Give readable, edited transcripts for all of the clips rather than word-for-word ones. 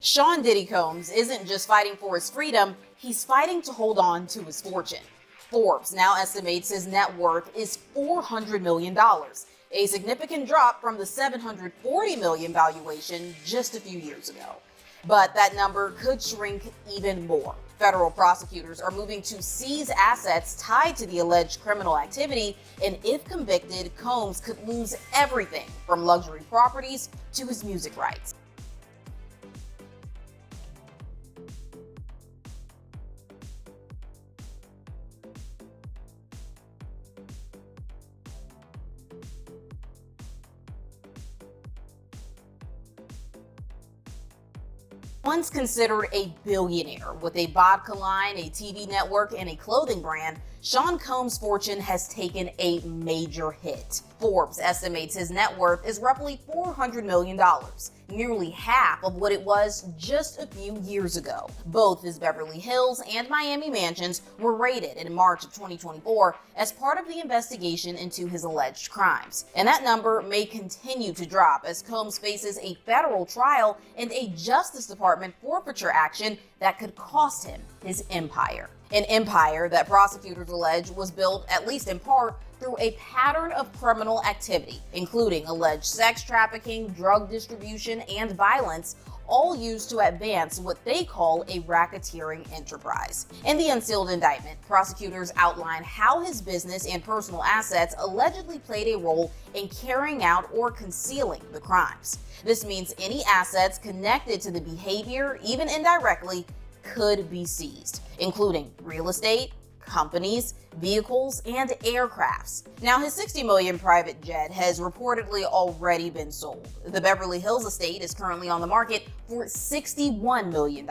Sean Diddy Combs isn't just fighting for his freedom, he's fighting to hold on to his fortune. Forbes now estimates his net worth is $400 million, a significant drop from the $740 million valuation just a few years ago. But that number could shrink even more. Federal prosecutors are moving to seize assets tied to the alleged criminal activity, and if convicted, Combs could lose everything from luxury properties to his music rights. Once considered a billionaire with a vodka line, a TV network, and a clothing brand, Sean Combs' fortune has taken a major hit. Forbes estimates his net worth is roughly $400 million, nearly half of what it was just a few years ago. Both his Beverly Hills and Miami mansions were raided in March of 2024 as part of the investigation into his alleged crimes. And that number may continue to drop as Combs faces a federal trial and a Justice Department forfeiture action that could cost him his empire. An empire that prosecutors allege was built, at least in part, through a pattern of criminal activity, including alleged sex trafficking, drug distribution, and violence, all used to advance what they call a racketeering enterprise. In the unsealed indictment, prosecutors outline how his business and personal assets allegedly played a role in carrying out or concealing the crimes. This means any assets connected to the behavior, even indirectly, could be seized, including real estate, companies, vehicles, and aircrafts. Now, his $60 million private jet has reportedly already been sold. The Beverly Hills estate is currently on the market for $61 million.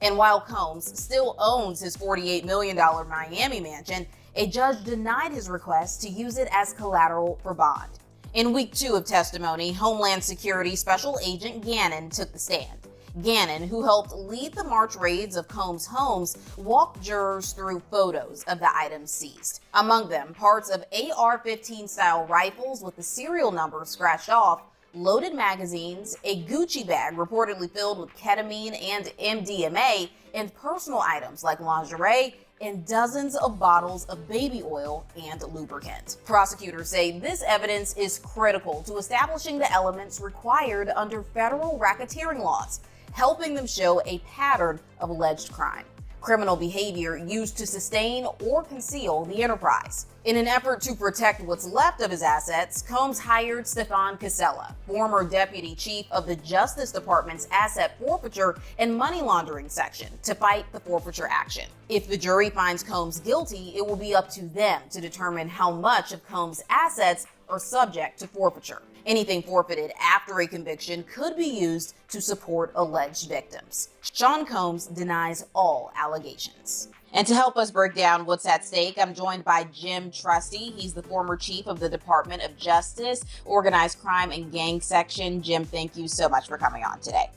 And while Combs still owns his $48 million Miami mansion, a judge denied his request to use it as collateral for bond. In week 2 of testimony, Homeland Security Special Agent Gannon took the stand. Gannon, who helped lead the March raids of Combs' homes, walked jurors through photos of the items seized. Among them, parts of AR-15 style rifles with the serial numbers scratched off, loaded magazines, a Gucci bag reportedly filled with ketamine and MDMA, and personal items like lingerie and dozens of bottles of baby oil and lubricant. Prosecutors say this evidence is critical to establishing the elements required under federal racketeering laws, helping them show a pattern of alleged crime, criminal behavior used to sustain or conceal the enterprise. In an effort to protect what's left of his assets, Combs hired Stefan Casella, former deputy chief of the Justice Department's asset forfeiture and money laundering section, to fight the forfeiture action. If the jury finds Combs guilty, it will be up to them to determine how much of Combs' assets are subject to forfeiture. Anything forfeited after a conviction could be used to support alleged victims. Sean Combs denies all allegations. And to help us break down what's at stake, I'm joined by Jim Trusty. He's the former chief of the Department of Justice, Organized Crime and Gang Section. Jim, thank you so much for coming on today.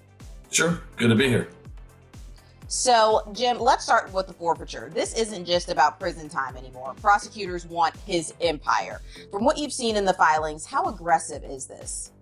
Sure, good to be here. So, Jim, let's start with the forfeiture. This isn't just about prison time anymore. Prosecutors want his empire. From what you've seen in the filings, how aggressive is this?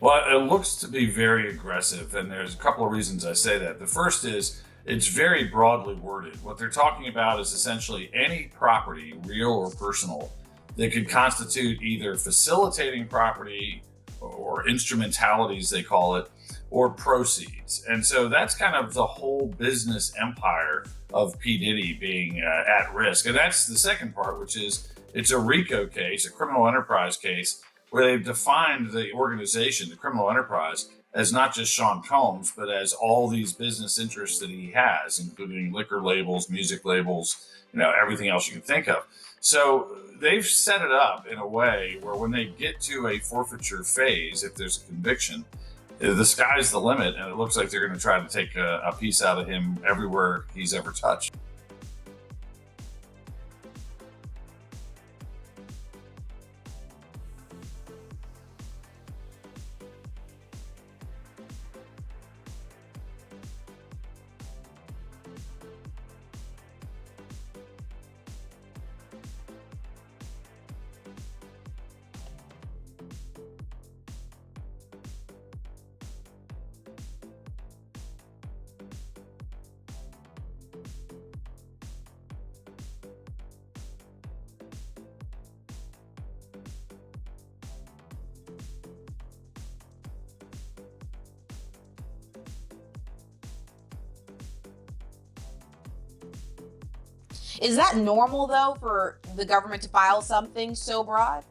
Well, it looks to be very aggressive, and there's a couple of reasons I say that. The first is it's very broadly worded. What they're talking about is essentially any property, real or personal, that could constitute either facilitating property or instrumentalities, they call it, or proceeds. And so that's kind of the whole business empire of P. Diddy being at risk. And that's the second part, which is it's a RICO case, a criminal enterprise case, where they've defined the organization, the criminal enterprise, as not just Sean Combs, but as all these business interests that he has, including liquor labels, music labels, everything else you can think of. So they've set it up in a way where when they get to a forfeiture phase, if there's a conviction, the sky's the limit, and it looks like they're going to try to take a piece out of him everywhere he's ever touched. Is that normal, though, for the government to file something so broad?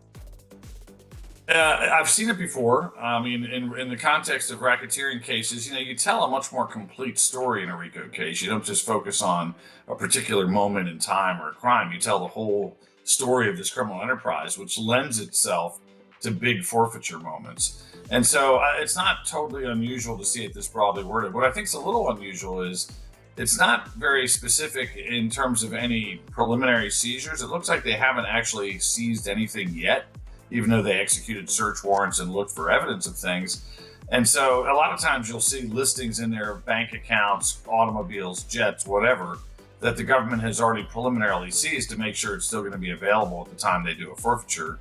I've seen it before. I mean, in the context of racketeering cases, you tell a much more complete story in a RICO case. You don't just focus on a particular moment in time or a crime. You tell the whole story of this criminal enterprise, which lends itself to big forfeiture moments. And so it's not totally unusual to see it this broadly worded. What I think is a little unusual is it's not very specific in terms of any preliminary seizures. It looks like they haven't actually seized anything yet, even though they executed search warrants and looked for evidence of things. And so a lot of times you'll see listings in their bank accounts, automobiles, jets, whatever, that the government has already preliminarily seized to make sure it's still going to be available at the time they do a forfeiture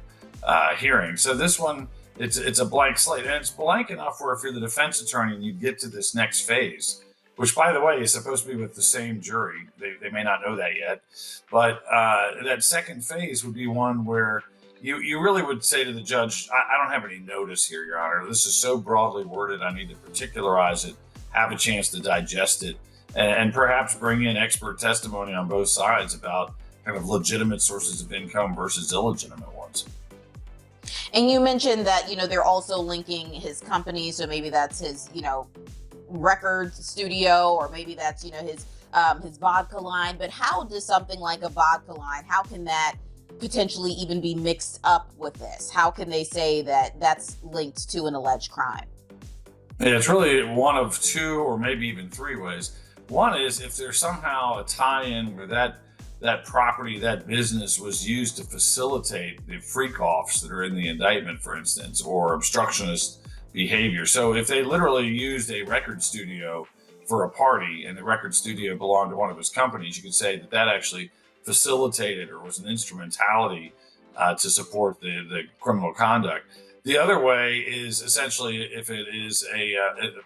hearing. So this one, it's a blank slate. And it's blank enough where if you're the defense attorney and you get to this next phase, which, by the way, is supposed to be with the same jury. They may not know that yet. But that second phase would be one where you really would say to the judge, I don't have any notice here, Your Honor. This is so broadly worded. I need to particularize it, have a chance to digest it, and perhaps bring in expert testimony on both sides about kind of legitimate sources of income versus illegitimate ones. And you mentioned that, they're also linking his company. So maybe that's his, record studio, or maybe that's, his vodka line. But how does something like a vodka line, how can that potentially even be mixed up with this? How can they say that that's linked to an alleged crime? Yeah, it's really one of two or maybe even three ways. One is if there's somehow a tie-in where that property, that business was used to facilitate the freak-offs that are in the indictment, for instance, or obstructionist behavior. So if they literally used a record studio for a party and the record studio belonged to one of his companies, you could say that actually facilitated or was an instrumentality to support the criminal conduct. The other way is essentially if it is a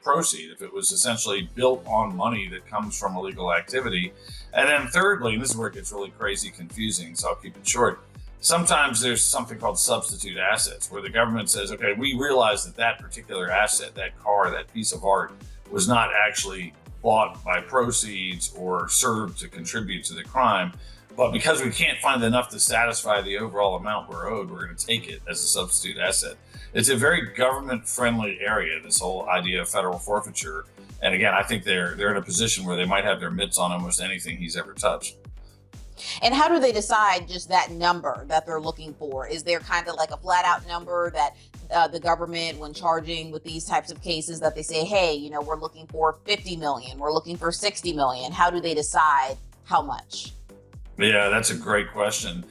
proceed, if it was essentially built on money that comes from illegal activity. And then thirdly, and this is where it gets really crazy confusing, so I'll keep it short, sometimes there's something called substitute assets, where the government says, okay, we realize that particular asset, that car, that piece of art, was not actually bought by proceeds or served to contribute to the crime. But because we can't find enough to satisfy the overall amount we're owed, we're going to take it as a substitute asset. It's a very government-friendly area, this whole idea of federal forfeiture. And again, I think they're in a position where they might have their mitts on almost anything he's ever touched. And how do they decide just that number that they're looking for? Is there kind of like a flat-out number that the government, when charging with these types of cases, that they say, hey, we're looking for 50 million, we're looking for 60 million? How do they decide how much? Yeah, that's a great question.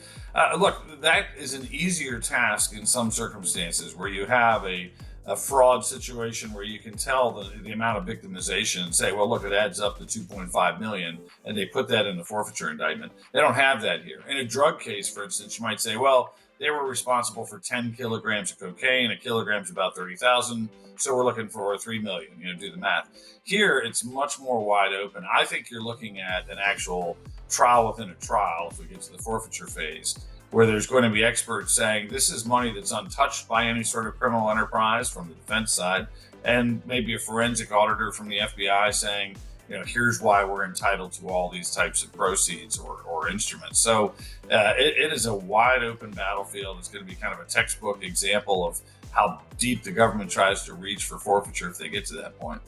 Look, that is an easier task in some circumstances where you have a fraud situation where you can tell the amount of victimization and say, well, look, it adds up to 2.5 million, and they put that in the forfeiture indictment. They don't have that here. In a drug case, for instance, you might say, well, they were responsible for 10 kilograms of cocaine. A kilogram's about 30,000. So we're looking for 3 million, do the math. Here, it's much more wide open. I think you're looking at an actual trial within a trial if we get to the forfeiture phase, where there's going to be experts saying this is money that's untouched by any sort of criminal enterprise from the defense side, and maybe a forensic auditor from the FBI saying, here's why we're entitled to all these types of proceeds or instruments. So it is a wide open battlefield. It's going to be kind of a textbook example of how deep the government tries to reach for forfeiture if they get to that point.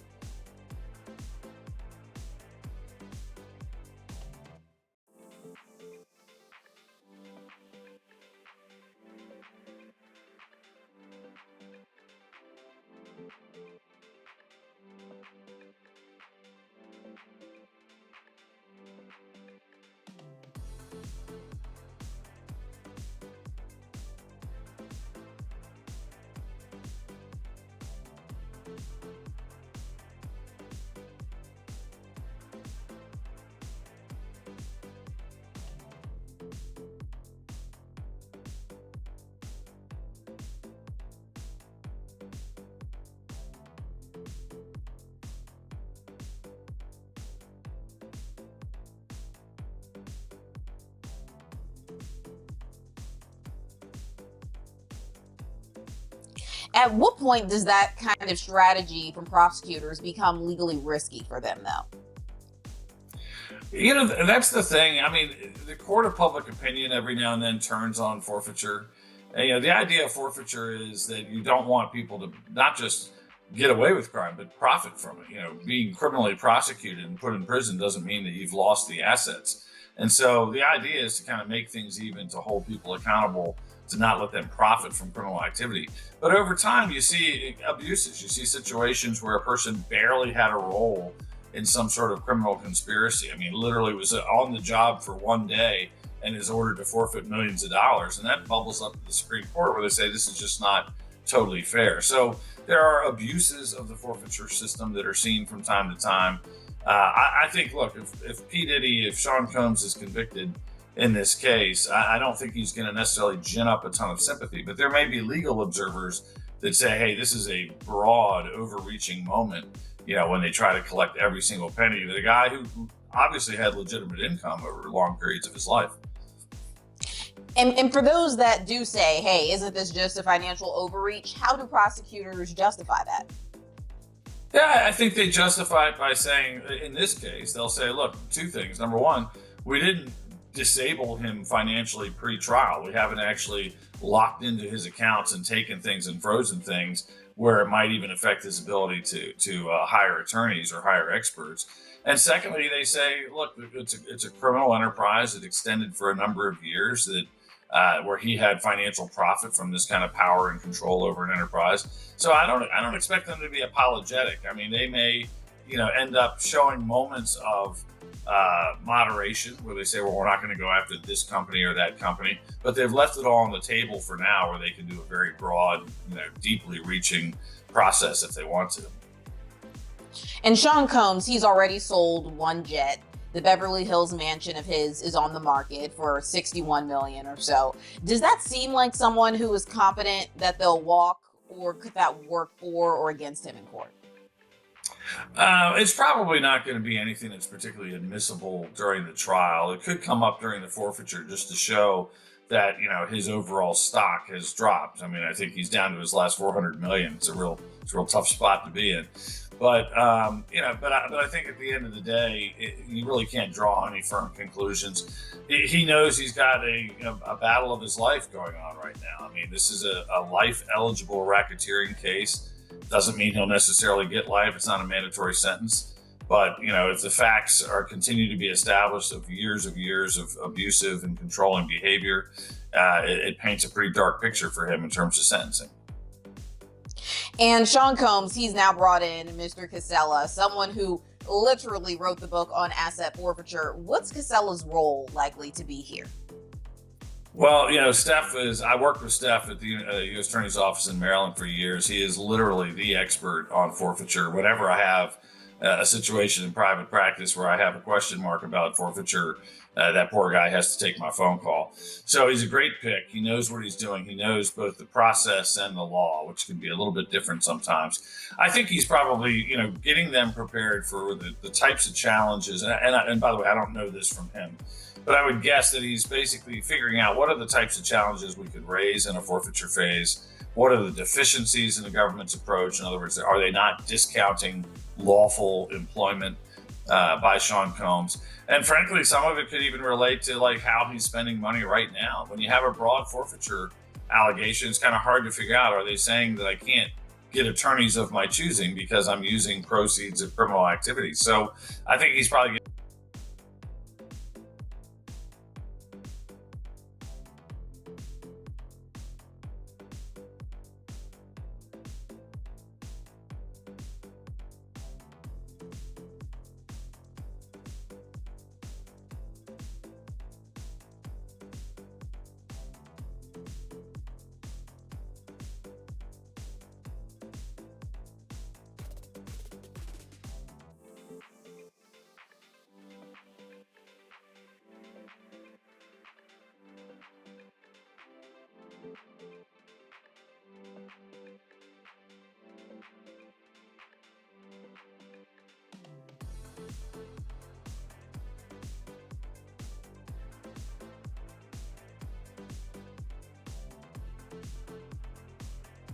At what point does that kind of strategy from prosecutors become legally risky for them, though? That's the thing. I mean, the court of public opinion every now and then turns on forfeiture. And, the idea of forfeiture is that you don't want people to not just get away with crime, but profit from it. Being criminally prosecuted and put in prison doesn't mean that you've lost the assets. And so the idea is to kind of make things even, to hold people accountable, to not let them profit from criminal activity. But over time, you see abuses. You see situations where a person barely had a role in some sort of criminal conspiracy. I mean, literally was on the job for one day and is ordered to forfeit millions of dollars. And that bubbles up to the Supreme Court where they say this is just not totally fair. So there are abuses of the forfeiture system that are seen from time to time. I think, look, if Sean Combs is convicted in this case, I don't think he's going to necessarily gin up a ton of sympathy. But there may be legal observers that say, hey, this is a broad, overreaching moment, when they try to collect every single penny. The guy who obviously had legitimate income over long periods of his life. And for those that do say, hey, isn't this just a financial overreach? How do prosecutors justify that? Yeah, I think they justify it by saying, in this case, they'll say, look, two things. Number one, we didn't disable him financially pre-trial. We haven't actually locked into his accounts and taken things and frozen things where it might even affect his ability to hire attorneys or hire experts. And secondly, they say, look, it's a criminal enterprise that extended for a number of years, that where he had financial profit from this kind of power and control over an enterprise. So I don't expect them to be apologetic. I mean, they may, end up showing moments of moderation where they say, well, we're not going to go after this company or that company, but they've left it all on the table for now, where they can do a very broad, deeply reaching process if they want to. And Sean Combs, he's already sold one jet. The Beverly Hills mansion of his is on the market for $61 million or so. Does that seem like someone who is confident that they'll walk, or could that work for or against him in court? It's probably not going to be anything that's particularly admissible during the trial. It could come up during the forfeiture just to show that, his overall stock has dropped. I mean, I think he's down to his last 400 million. It's a real tough spot to be in. But but I think at the end of the day, you really can't draw any firm conclusions. He knows he's got a battle of his life going on right now. I mean, this is a life-eligible racketeering case. Doesn't mean he'll necessarily get life. It's not a mandatory sentence. But if the facts continue to be established of years of abusive and controlling behavior, it paints a pretty dark picture for him in terms of sentencing. And Sean Combs, he's now brought in Mr. Casella, someone who literally wrote the book on asset forfeiture. What's Casella's role likely to be here? Well, I worked with Steph at the U.S. Attorney's Office in Maryland for years. He is literally the expert on forfeiture. Whenever I have a situation in private practice where I have a question mark about forfeiture, that poor guy has to take my phone call. So he's a great pick. He knows what he's doing. He knows both the process and the law, which can be a little bit different sometimes. I think he's probably, getting them prepared for the types of challenges. And by the way, I don't know this from him, but I would guess that he's basically figuring out what are the types of challenges we could raise in a forfeiture phase. What are the deficiencies in the government's approach? In other words, are they not discounting lawful employment by Sean Combs? And frankly, some of it could even relate to how he's spending money right now. When you have a broad forfeiture allegation, it's kind of hard to figure out, are they saying that I can't get attorneys of my choosing because I'm using proceeds of criminal activity? So I think he's probably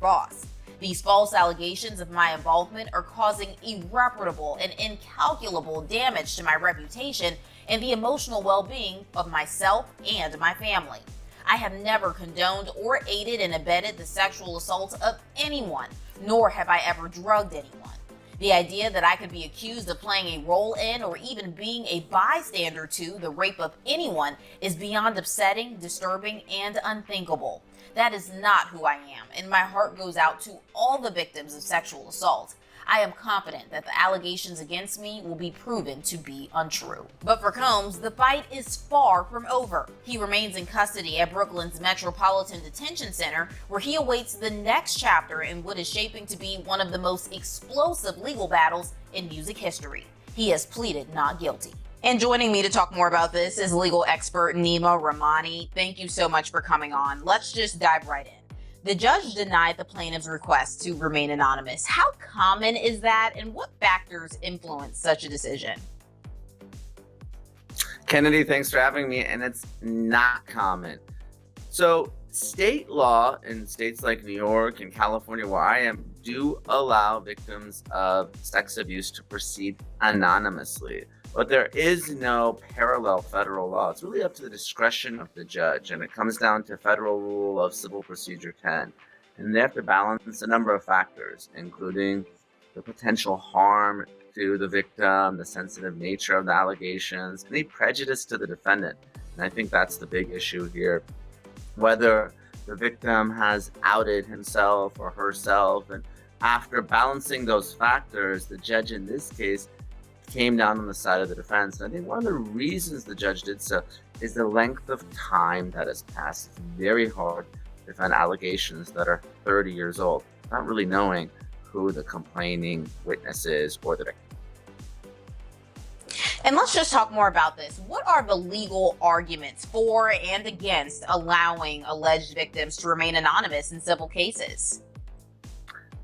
Ross. These false allegations of my involvement are causing irreparable and incalculable damage to my reputation and the emotional well-being of myself and my family. I have never condoned or aided and abetted the sexual assault of anyone, nor have I ever drugged anyone. The idea that I could be accused of playing a role in or even being a bystander to the rape of anyone is beyond upsetting, disturbing, and unthinkable. That is not who I am, and my heart goes out to all the victims of sexual assault. I am confident that the allegations against me will be proven to be untrue. But for Combs, the fight is far from over. He remains in custody at Brooklyn's Metropolitan Detention Center, where he awaits the next chapter in what is shaping to be one of the most explosive legal battles in music history. He has pleaded not guilty. And joining me to talk more about this is legal expert Nima Rahmani. Thank you so much for coming on. Let's just dive right in. The judge denied the plaintiff's request to remain anonymous. How common is that, and what factors influence such a decision? Kennedy, thanks for having me, and it's not common. So state law in states like New York and California, where I am, do allow victims of sex abuse to proceed anonymously. But there is no parallel federal law. It's really up to the discretion of the judge, and it comes down to Federal Rule of Civil Procedure 10. And they have to balance a number of factors, including the potential harm to the victim, the sensitive nature of the allegations, any prejudice to the defendant. And I think that's the big issue here. Whether the victim has outed himself or herself. And after balancing those factors, the judge in this case came down on the side of the defense. And I think one of the reasons the judge did so is the length of time that has passed. It's very hard to defend allegations that are 30 years old, not really knowing who the complaining witness is or the victim. And let's just talk more about this. What are the legal arguments for and against allowing alleged victims to remain anonymous in civil cases?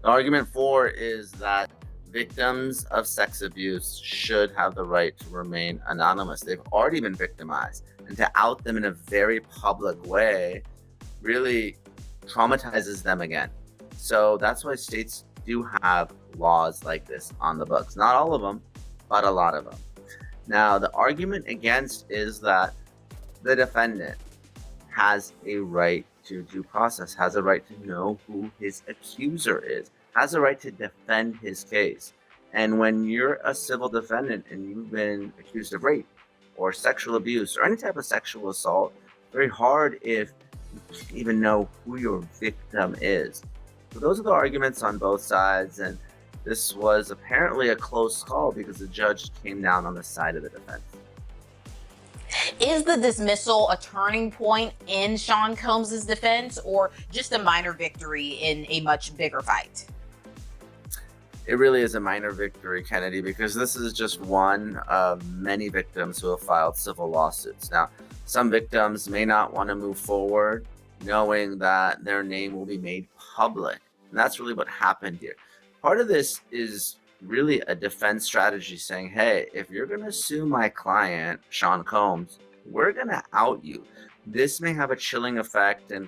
The argument for is that victims of sex abuse should have the right to remain anonymous. They've already been victimized, and to out them in a very public way really traumatizes them again. So that's why states do have laws like this on the books. Not all of them, but a lot of them. Now, the argument against is that the defendant has a right to due process, has a right to know who his accuser is, has a right to defend his case. And when you're a civil defendant and you've been accused of rape or sexual abuse or any type of sexual assault, it's very hard if you can't even know who your victim is. So those are the arguments on both sides, and this was apparently a close call because the judge came down on the side of the defense. Is the dismissal a turning point in Sean Combs' defense, or just a minor victory in a much bigger fight? It really is a minor victory, Kennedy, because this is just one of many victims who have filed civil lawsuits. Now, some victims may not want to move forward knowing that their name will be made public. And that's really what happened here. Part of this is really a defense strategy saying, hey, if you're going to sue my client, Sean Combs, we're going to out you. This may have a chilling effect, and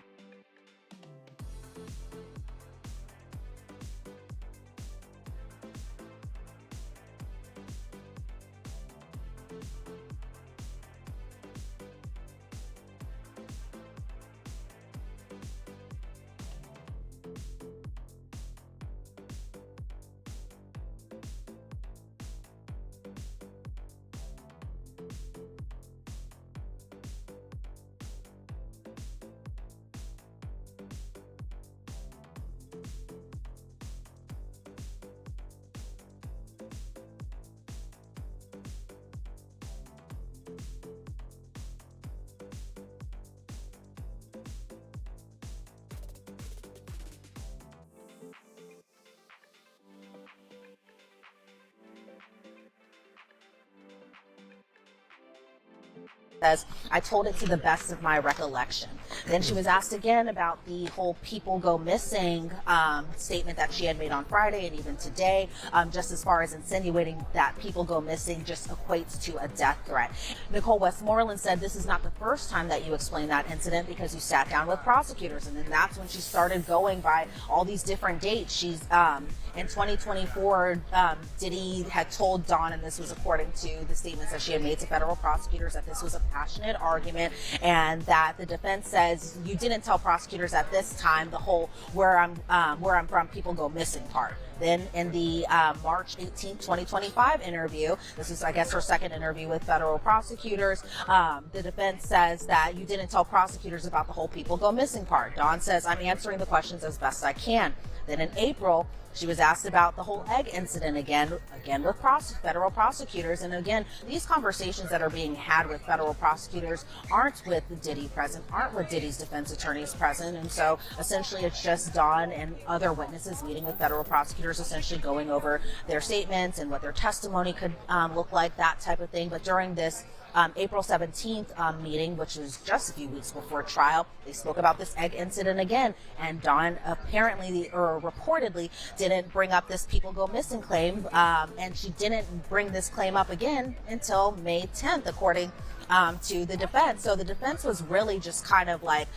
Says, I told it to the best of my recollection. Then she was asked again about the whole people go missing statement that she had made on Friday and even today, just as far as insinuating that people go missing just equates to a death threat. Nicole Westmoreland said, this is not the first time that you explained that incident because you sat down with prosecutors. And then that's when she started going by all these different dates. She's in 2024, Diddy had told Dawn, and this was according to the statements that she had made to federal prosecutors, that this was a passionate argument and that the defense says you didn't tell prosecutors at this time the whole where I'm from people go missing part. Then in the March 18, 2025 interview, this is, I guess, her second interview with federal prosecutors, the defense says that you didn't tell prosecutors about the whole people go missing part. Dawn says, I'm answering the questions as best I can. Then in April, she was asked about the whole egg incident again with federal prosecutors. And again, these conversations that are being had with federal prosecutors aren't with Diddy present, aren't with Diddy's defense attorneys present. And so essentially it's just Dawn and other witnesses meeting with federal prosecutors, essentially going over their statements and what their testimony could look like, that type of thing. But during this April 17th meeting, which was just a few weeks before trial, they spoke about this egg incident again, and Dawn apparently or reportedly didn't bring up this people go missing claim, and she didn't bring this claim up again until May 10th, according to the defense. So the defense was really just kind of like,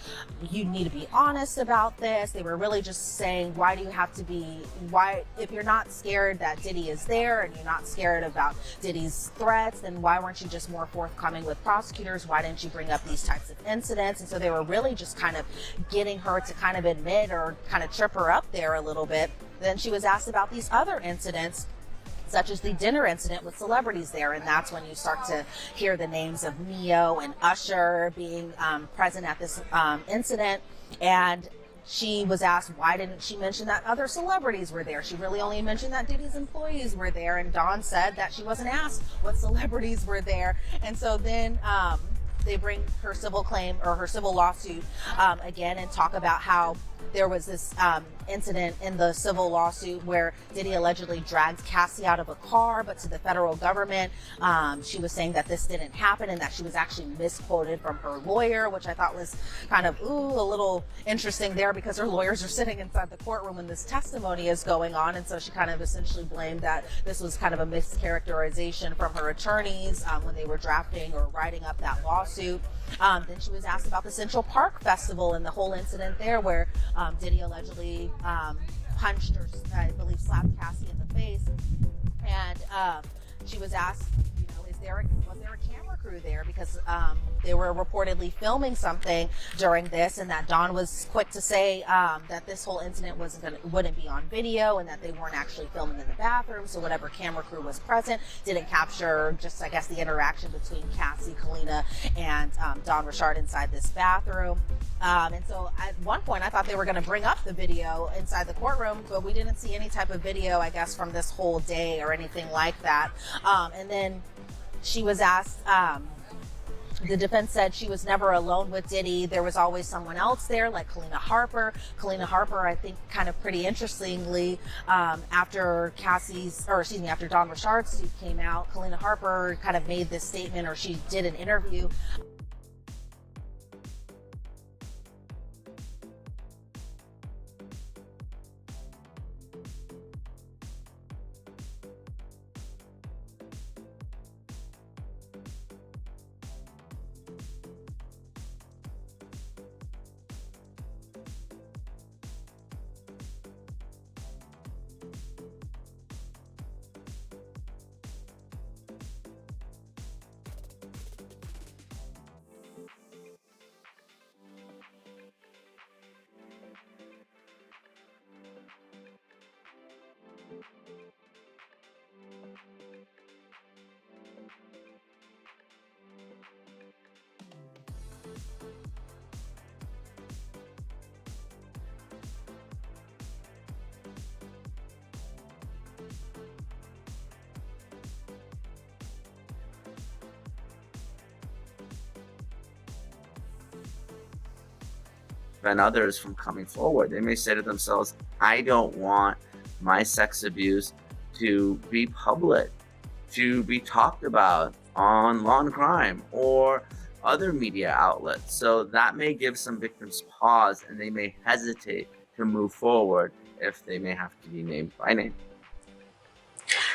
you need to be honest about this. They were really just saying, why do you have to be, why, if you're not scared that Diddy is there and you're not scared about Diddy's threats, then why weren't you just more forthcoming with prosecutors? Why didn't you bring up these types of incidents? And so they were really just kind of getting her to kind of admit or kind of trip her up there a little bit. Then she was asked about these other incidents, such as the dinner incident with celebrities there. And that's when you start to hear the names of Neo and Usher being present at this incident. And she was asked, why didn't she mention that other celebrities were there? She really only mentioned that Diddy's employees were there. And Dawn said that she wasn't asked what celebrities were there. And so then they bring her civil claim or her civil lawsuit again and talk about how there was this incident in the civil lawsuit where Diddy allegedly dragged Cassie out of a car, but to the federal government, she was saying that this didn't happen and that she was actually misquoted from her lawyer, which I thought was kind of, a little interesting there because her lawyers are sitting inside the courtroom when this testimony is going on. And so she kind of essentially blamed that this was kind of a mischaracterization from her attorneys when they were drafting or writing up that lawsuit. Then she was asked about the Central Park Festival and the whole incident there where Diddy allegedly punched or I believe slapped Cassie in the face. And she was asked, was there a camera crew there? Because they were reportedly filming something during this, and that Dawn was quick to say that this whole incident wouldn't be on video and that they weren't actually filming in the bathroom. So whatever camera crew was present didn't capture just, I guess, the interaction between Cassie, Kalina, and Dawn Richard inside this bathroom. And so at one point I thought they were going to bring up the video inside the courtroom, but we didn't see any type of video, I guess, from this whole day or anything like that. And then she was asked, the defense said she was never alone with Diddy. There was always someone else there, like Kalina Harper. Kalina Harper, I think, kind of pretty interestingly, after Dawn Richard's suit came out, Kalina Harper kind of made this statement, or she did an interview. prevent others from coming forward. They may say to themselves, I don't want my sex abuse to be public, to be talked about on Law and Crime, or other media outlets. So that may give some victims pause, and they may hesitate to move forward if they may have to be named by name.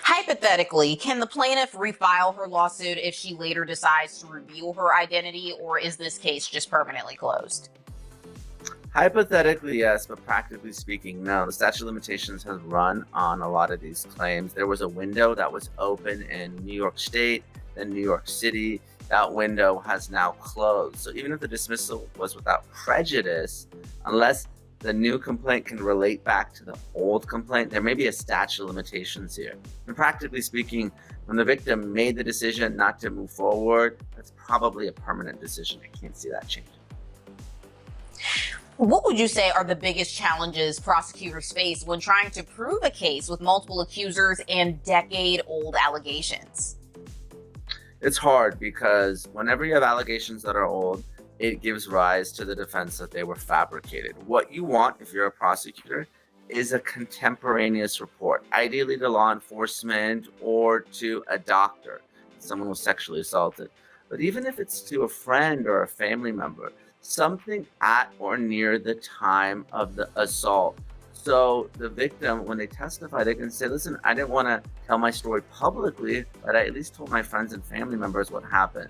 Hypothetically, can the plaintiff refile her lawsuit if she later decides to reveal her identity, or is this case just permanently closed? Hypothetically, yes, but practically speaking, no. The statute of limitations has run on a lot of these claims. There was a window that was open in New York State, then New York City. That window has now closed. So even if the dismissal was without prejudice, unless the new complaint can relate back to the old complaint, there may be a statute of limitations here. And practically speaking, when the victim made the decision not to move forward, that's probably a permanent decision. I can't see that changing. What would you say are the biggest challenges prosecutors face when trying to prove a case with multiple accusers and decade-old allegations? It's hard because whenever you have allegations that are old, it gives rise to the defense that they were fabricated. What you want, if you're a prosecutor, is a contemporaneous report, ideally to law enforcement or to a doctor, someone was sexually assaulted. But even if it's to a friend or a family member, something at or near the time of the assault. So the victim, when they testify, they can say, listen, I didn't want to tell my story publicly, but I at least told my friends and family members what happened.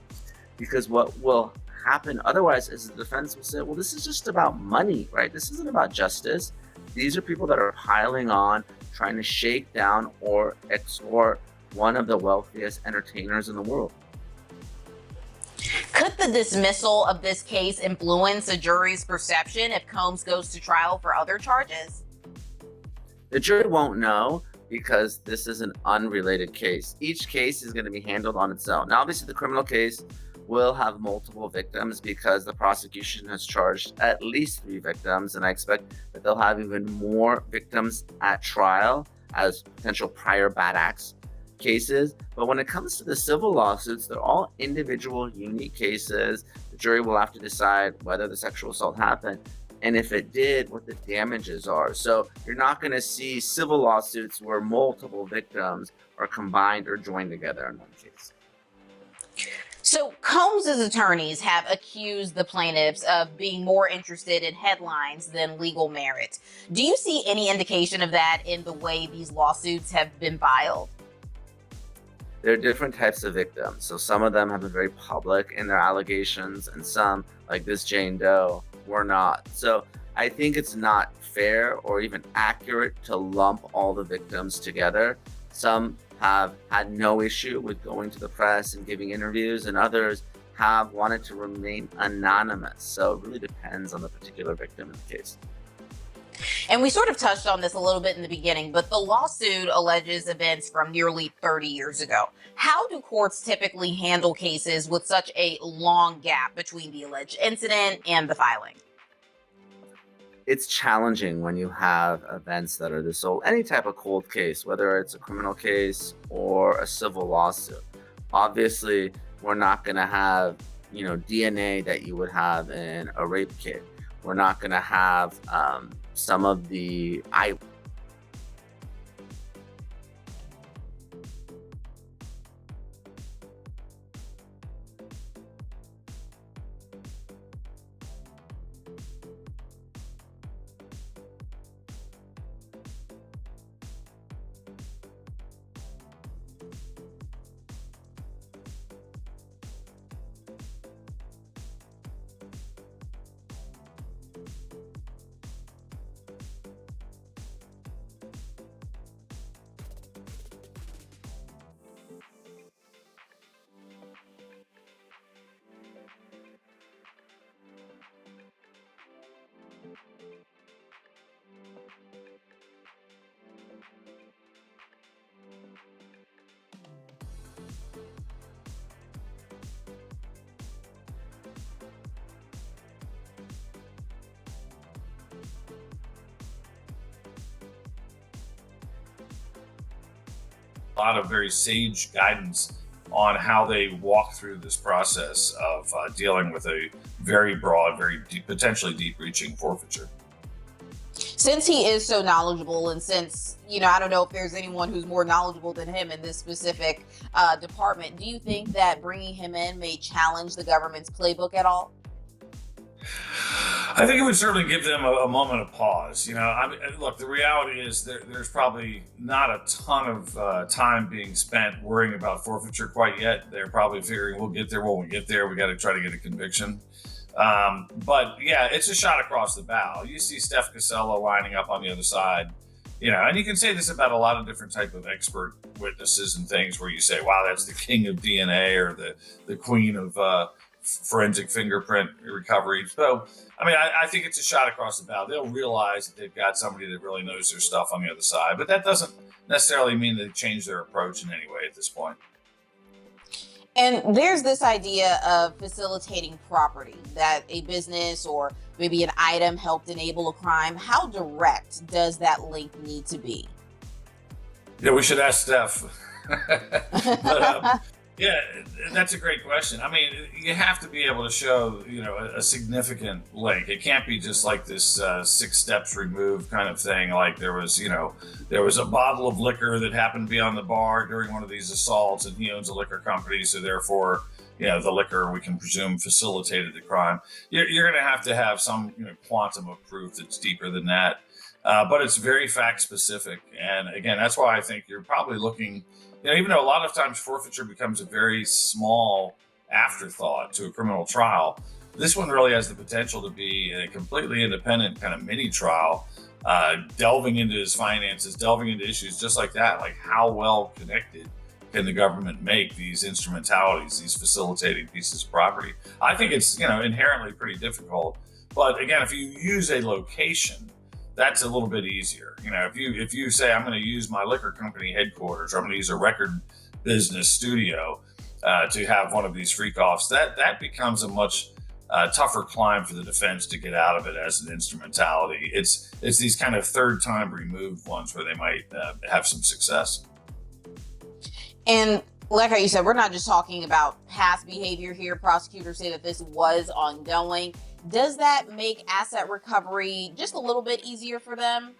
Because what will happen otherwise is the defense will say, well, this is just about money, right? This isn't about justice. These are people that are piling on, trying to shake down or extort one of the wealthiest entertainers in the world. Could the dismissal of this case influence a jury's perception if Combs goes to trial for other charges? The jury won't know because this is an unrelated case. Each case is going to be handled on its own. Now, obviously, the criminal case will have multiple victims because the prosecution has charged at least 3 victims, and I expect that they'll have even more victims at trial as potential prior bad acts cases. But when it comes to the civil lawsuits, they're all individual, unique cases. The jury will have to decide whether the sexual assault happened, and if it did, what the damages are. So you're not going to see civil lawsuits where multiple victims are combined or joined together in one case. So Combs' attorneys have accused the plaintiffs of being more interested in headlines than legal merit. Do you see any indication of that in the way these lawsuits have been filed? There are different types of victims. So some of them have been very public in their allegations, and some, like this Jane Doe, were not. So I think it's not fair or even accurate to lump all the victims together. Some have had no issue with going to the press and giving interviews, and others have wanted to remain anonymous. So it really depends on the particular victim in the case. And we sort of touched on this a little bit in the beginning, but the lawsuit alleges events from nearly 30 years ago. How do courts typically handle cases with such a long gap between the alleged incident and the filing? It's challenging when you have events that are this old. Any type of cold case, whether it's a criminal case or a civil lawsuit. Obviously, we're not going to have, DNA that you would have in a rape kit. We're not going to have some of the lot of very sage guidance on how they walk through this process of dealing with a very broad, very deep, potentially deep-reaching forfeiture. Since he is so knowledgeable, and since, I don't know if there's anyone who's more knowledgeable than him in this specific department, do you think that bringing him in may challenge the government's playbook at all? I think it would certainly give them a moment of pause. Look, the reality is there's probably not a ton of time being spent worrying about forfeiture quite yet. They're probably figuring we'll get there when we get there. We got to try to get a conviction. But yeah, it's a shot across the bow. You see Steph Casello lining up on the other side, and you can say this about a lot of different type of expert witnesses and things where you say, wow, that's the king of DNA or the queen of forensic fingerprint recovery. So, I think it's a shot across the bow. They'll realize that they've got somebody that really knows their stuff on the other side, but that doesn't necessarily mean they change their approach in any way at this point. And there's this idea of facilitating property, that a business or maybe an item helped enable a crime. How direct does that link need to be? Yeah, we should ask Steph. But, yeah, that's a great question. You have to be able to show, a significant link. It can't be just like this 6 steps removed kind of thing. Like there was a bottle of liquor that happened to be on the bar during one of these assaults, and he owns a liquor company, so therefore, the liquor we can presume facilitated the crime. You're going to have some quantum of proof that's deeper than that, but it's very fact specific. And again, that's why I think you're probably looking. Even though a lot of times forfeiture becomes a very small afterthought to a criminal trial, this one really has the potential to be a completely independent kind of mini trial, delving into his finances, delving into issues just like that, like how well connected can the government make these instrumentalities, these facilitating pieces of property. I think it's inherently pretty difficult, but again, if you use a location, that's a little bit easier. If you say I'm going to use my liquor company headquarters, or I'm going to use a record business studio to have one of these freak-offs, that becomes a much tougher climb for the defense to get out of it as an instrumentality. It's these kind of third time removed ones where they might have some success. And like how you said, we're not just talking about past behavior here. Prosecutors say that this was ongoing. Does that make asset recovery just a little bit easier for them?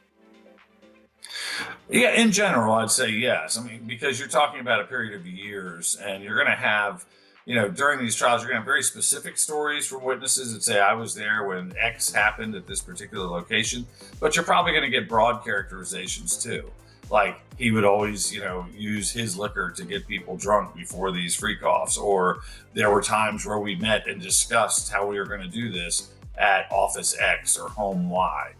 Yeah, in general, I'd say yes. Because you're talking about a period of years, and you're going to have, during these trials, you're going to have very specific stories from witnesses that say, I was there when X happened at this particular location. But you're probably going to get broad characterizations too. Like he would always, use his liquor to get people drunk before these freak-offs, or there were times where we met and discussed how we were going to do this at Office X or Home Y,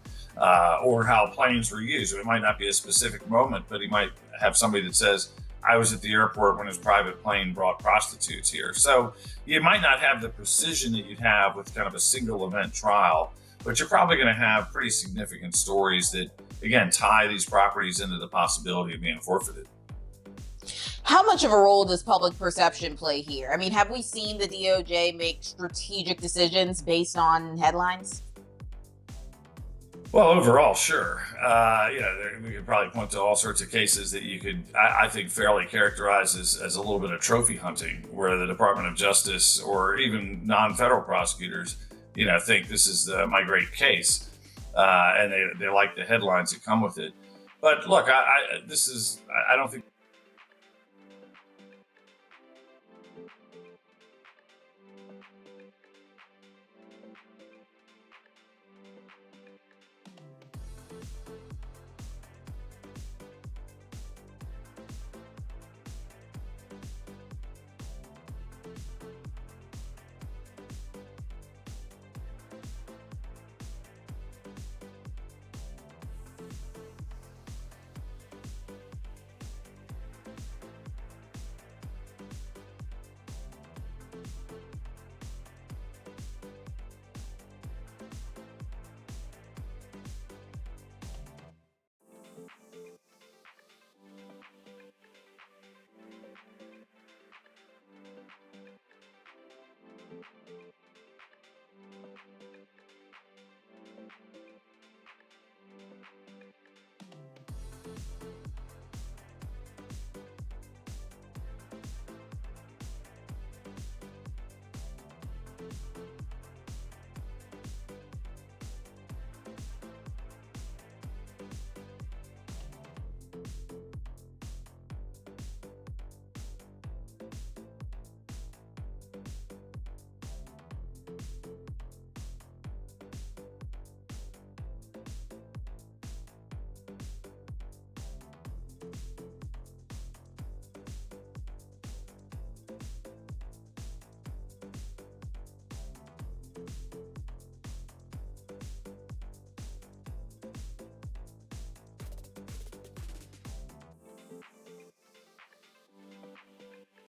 or how planes were used. It might not be a specific moment, but he might have somebody that says, I was at the airport when his private plane brought prostitutes here. So you might not have the precision that you'd have with kind of a single event trial, but you're probably going to have pretty significant stories that, again, tie these properties into the possibility of being forfeited. How much of a role does public perception play here? Have we seen the DOJ make strategic decisions based on headlines? Well, overall, sure. We could probably point to all sorts of cases that you could, I think, fairly characterize as a little bit of trophy hunting, where the Department of Justice or even non-federal prosecutors, think this is my great case, and they like the headlines that come with it. But look, I don't think